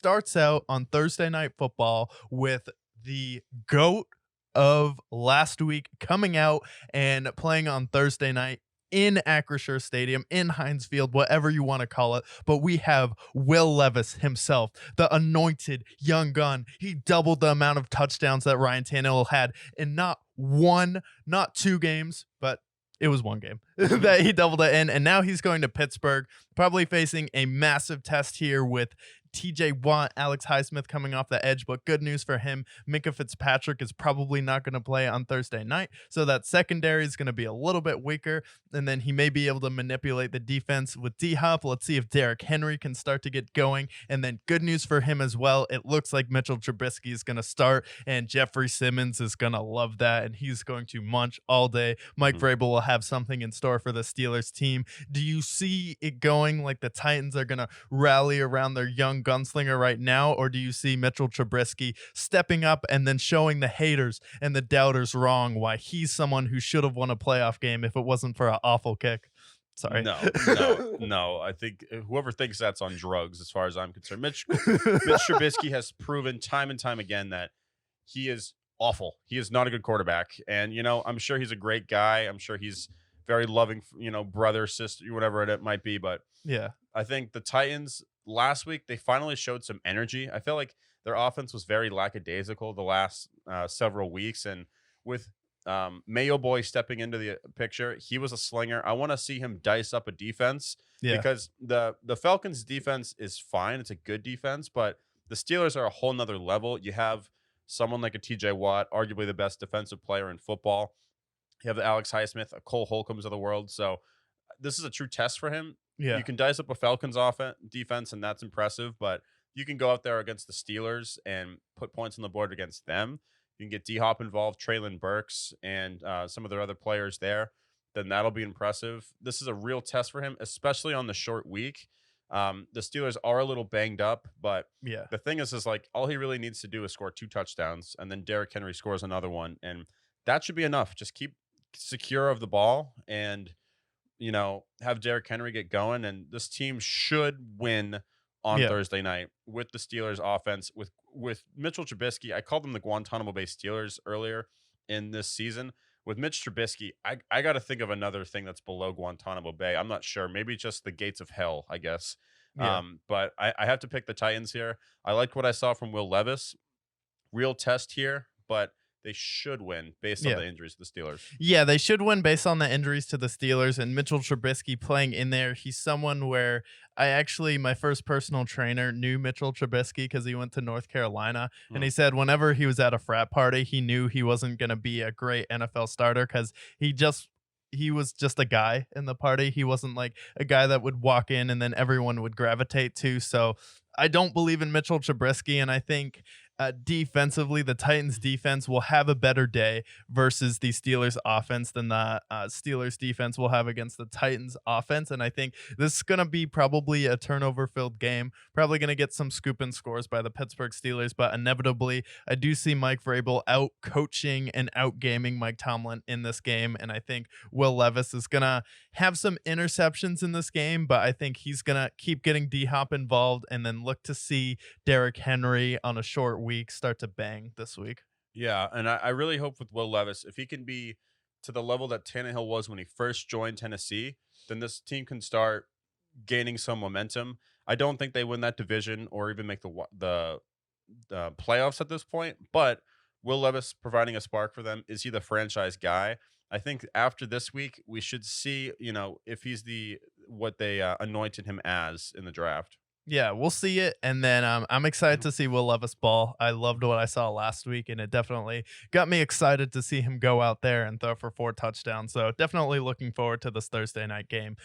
starts out on Thursday Night Football with the GOAT of last week coming out and playing on Thursday night in Acrisure Stadium, in Heinz Field, whatever you want to call it. But we have Will Levis himself, the anointed young gun. He doubled the amount of touchdowns that Ryan Tannehill had in not one, not two games, but it was one game that he doubled it in. And now he's going to Pittsburgh, probably facing a massive test here with TJ Watt, Alex Highsmith coming off the edge, but good news for him. Minka Fitzpatrick is probably not going to play on Thursday night, so that secondary is going to be a little bit weaker, and then he may be able to manipulate the defense with D-Hop. Let's see if Derrick Henry can start to get going, and then good news for him as well. It looks like Mitchell Trubisky is going to start, and Jeffrey Simmons is going to love that, and he's going to munch all day. Mike Vrabel will have something in store for the Steelers team. Do you see it going like the Titans are going to rally around their young gunslinger right now, or do you see Mitchell Trubisky stepping up and then showing the haters and the doubters wrong why he's someone who should have won a playoff game if it wasn't for an awful kick? Sorry. No. I think whoever thinks that's on drugs, as far as I'm concerned. Mitch Trubisky has proven time and time again that he is awful. He is not a good quarterback. And, I'm sure he's a great guy. I'm sure he's very loving, brother, sister, whatever it might be. But Yeah. I think the Titans last week, they finally showed some energy. I feel like their offense was very lackadaisical the last several weeks. And with Mayo Boy stepping into the picture, he was a slinger. I want to see him dice up a defense because the Falcons defense is fine. It's a good defense, but the Steelers are a whole nother level. You have someone like a TJ Watt, arguably the best defensive player in football. You have the Alex Highsmith, a Cole Holcombs of the world. So this is a true test for him. Yeah. You can dice up a Falcons defense, and that's impressive, but you can go out there against the Steelers and put points on the board against them. You can get D-Hop involved, Traylon Burks, and some of their other players there. Then that'll be impressive. This is a real test for him, especially on the short week. The Steelers are a little banged up, but the thing is like all he really needs to do is score 2 touchdowns, and then Derrick Henry scores another one, and that should be enough. Just keep secure of the ball and have Derrick Henry get going, and this team should win on Thursday night with the Steelers offense, with Mitchell Trubisky. I called them the Guantanamo Bay Steelers earlier in this season. With Mitch Trubisky, I got to think of another thing that's below Guantanamo Bay. I'm not sure. Maybe just the gates of hell, I guess. But I have to pick the Titans here. I liked what I saw from Will Levis. Real test here, but they should win based on the injuries to the Steelers. Yeah, they should win based on the injuries to the Steelers, and Mitchell Trubisky playing in there. He's someone where my first personal trainer knew Mitchell Trubisky because he went to North Carolina, and he said whenever he was at a frat party, he knew he wasn't going to be a great NFL starter because he was just a guy in the party. He wasn't like a guy that would walk in and then everyone would gravitate to. So I don't believe in Mitchell Trubisky, and I think defensively, the Titans defense will have a better day versus the Steelers offense than the Steelers defense will have against the Titans offense. And I think this is going to be probably a turnover filled game, probably going to get some scoop and scores by the Pittsburgh Steelers, but inevitably I do see Mike Vrabel out coaching and out gaming Mike Tomlin in this game. And I think Will Levis is going to have some interceptions in this game, but I think he's going to keep getting D-Hop involved and then look to see Derrick Henry on a short week start to bang this week. Yeah, and I really hope with Will Levis, if he can be to the level that Tannehill was when he first joined Tennessee, then this team can start gaining some momentum. I don't think they win that division or even make the playoffs at this point, but Will Levis providing a spark for them. Is he the franchise guy? I think after this week, we should see, if he's what they anointed him as in the draft. Yeah, we'll see it. And then I'm excited to see Will Levis ball. I loved what I saw last week, and it definitely got me excited to see him go out there and throw for 4 touchdowns. So definitely looking forward to this Thursday night game.